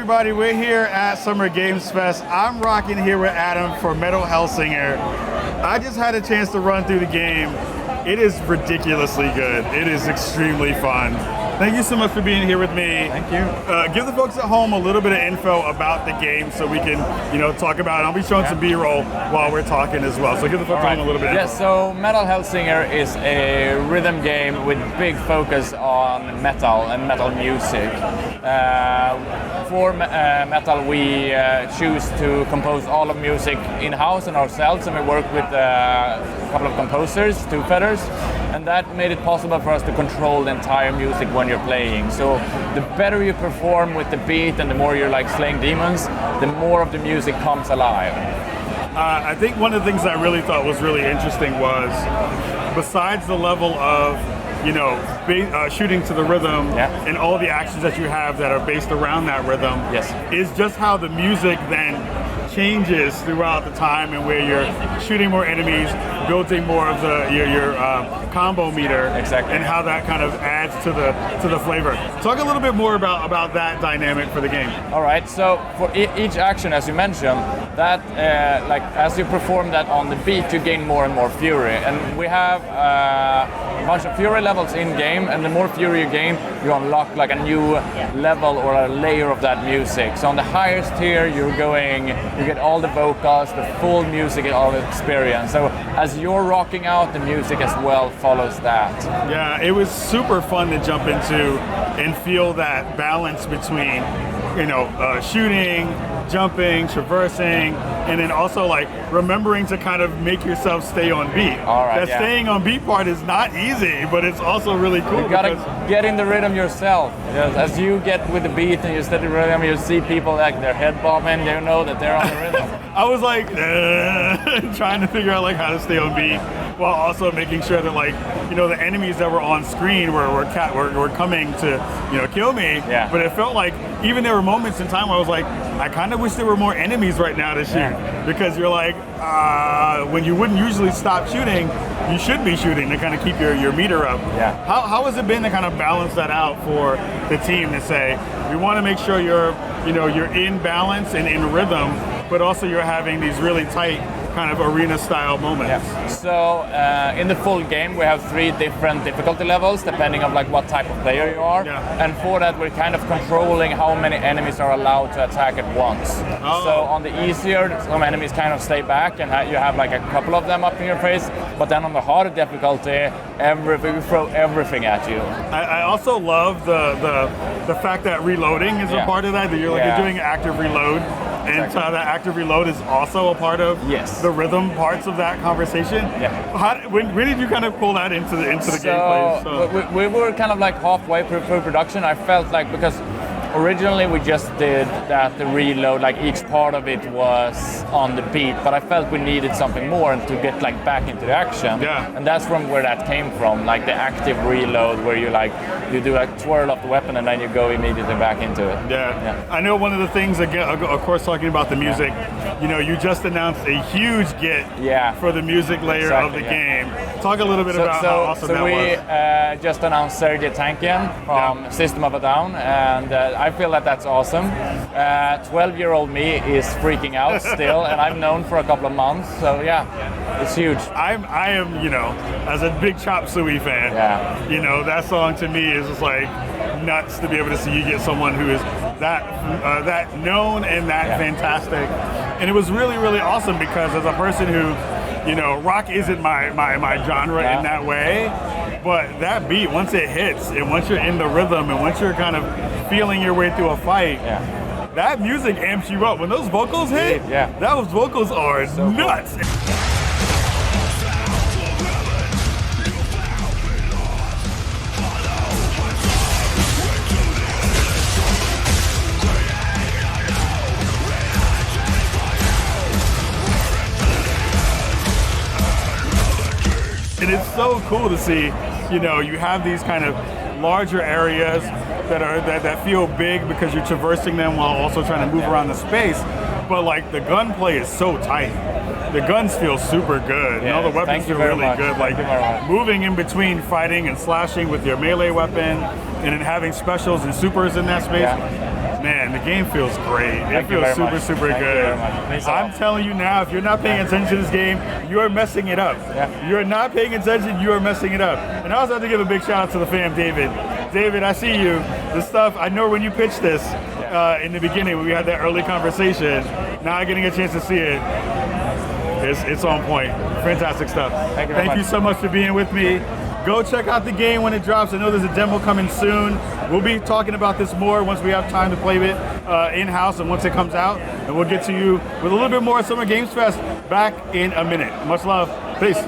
everybody, we're here at Summer Games Fest. I'm rocking here with Adam for Metal Hellsinger. I just had a chance to run through the game. It is ridiculously good. It is extremely fun. Thank you so much for being here with me. Thank you. Give the folks at home a little bit of info about the game so we can, talk about it. I'll be showing some B-roll while we're talking as well. So give the folks at home a little bit of info. Yes, so Metal Hellsinger is a rhythm game with big focus on metal and metal music. For metal, we choose to compose all of music in-house and ourselves, and we work with a couple of composers, two feathers, and that made it possible for us to control the entire music when you're playing. So the better you perform with the beat and the more you're like slaying demons, the more of the music comes alive. I think one of the things I really thought was really interesting was, besides the level of shooting to the rhythm and all the actions that you have that are based around that rhythm, is just how the music then changes throughout the time, and where you're shooting more enemies, building more of your combo meter, and how that kind of adds to the flavor. Talk a little bit more about that dynamic for the game. All right, so for each action, as you mentioned, that as you perform that on the beat, you gain more and more fury, and we have a bunch of fury levels in game, and the more fury you gain, you unlock like a new level or a layer of that music. So on the highest tier, you get all the vocals, the full music, and all the experience. So as you're rocking out, the music as well follows that. Yeah, it was super fun to jump into and feel that balance between, shooting, jumping, traversing, and then also like remembering to kind of make yourself stay on beat. All right, staying on beat part is not easy, but it's also really cool. You gotta get in the rhythm yourself. As you get with the beat and you steady rhythm, you see people like their head bobbing, you know that they're on the rhythm. I was like trying to figure out like how to stay on beat, while also making sure that the enemies that were on screen were coming to kill me. Yeah. But it felt like even there were moments in time where I was like, I kind of wish there were more enemies right now to shoot, because you're like, when you wouldn't usually stop shooting, you should be shooting to kind of keep your meter up. Yeah. How has it been to kind of balance that out for the team to say, we want to make sure you're in balance and in rhythm, but also you're having these really tight kind of arena style moments? Yeah. So in the full game we have 3 different difficulty levels depending on what type of player you are, and for that we're kind of controlling how many enemies are allowed to attack at once. So on the easier, some enemies kind of stay back and you have like a couple of them up in your face, but then on the harder difficulty we throw everything at you. I also love the fact that reloading is a part of that you're doing active reload. And that active reload is also a part of the rhythm parts of that conversation. Yeah. When did you kind of pull that into the gameplay? So we were kind of like halfway through production. I felt like, because originally we just did the reload, like each part of it was on the beat, but I felt we needed something more and to get back into the action. Yeah. And that's from where that came from, like the active reload, where you do a twirl of the weapon and then you go immediately back into it. Yeah. I know one of the things, again, of course, talking about the music, you just announced a huge get for the music layer of the game. Talk a little bit about how awesome that was. We just announced Sergei Tankian from System of a Down, and I feel that's awesome. 12-year-old me is freaking out still, and I've known for a couple of months, so it's huge. I am, as a big Chop Suey fan, that song to me is just like nuts to be able to see you get someone who is that known and that fantastic. And it was really, really awesome, because as a person who, rock isn't my genre in that way, but that beat, once it hits, and once you're in the rhythm, and once you're kind of feeling your way through a fight, that music amps you up. When those vocals hit, those vocals are so nuts. Cool. And it's so cool to see, you have these kind of larger areas that feel big because you're traversing them while also trying to move around the space. But the gunplay is so tight. The guns feel super good. Yeah, All the weapons feel really good. Like moving in between fighting and slashing with your melee weapon, and then having specials and supers in that space. Yeah. Man, the game feels great. It feels super good. I'm telling you now, if you're not paying attention to this game, you are messing it up. Yeah. You're not paying attention, you are messing it up. And I also have to give a big shout out to the fam, David. David, I see you. The stuff, I know when you pitched this in the beginning, when we had that early conversation, now getting a chance to see it, it's on point. Fantastic stuff. Thank you so much for being with me. Go check out the game when it drops. I know there's a demo coming soon. We'll be talking about this more once we have time to play it in-house and once it comes out. And we'll get to you with a little bit more Summer Games Fest back in a minute. Much love. Peace.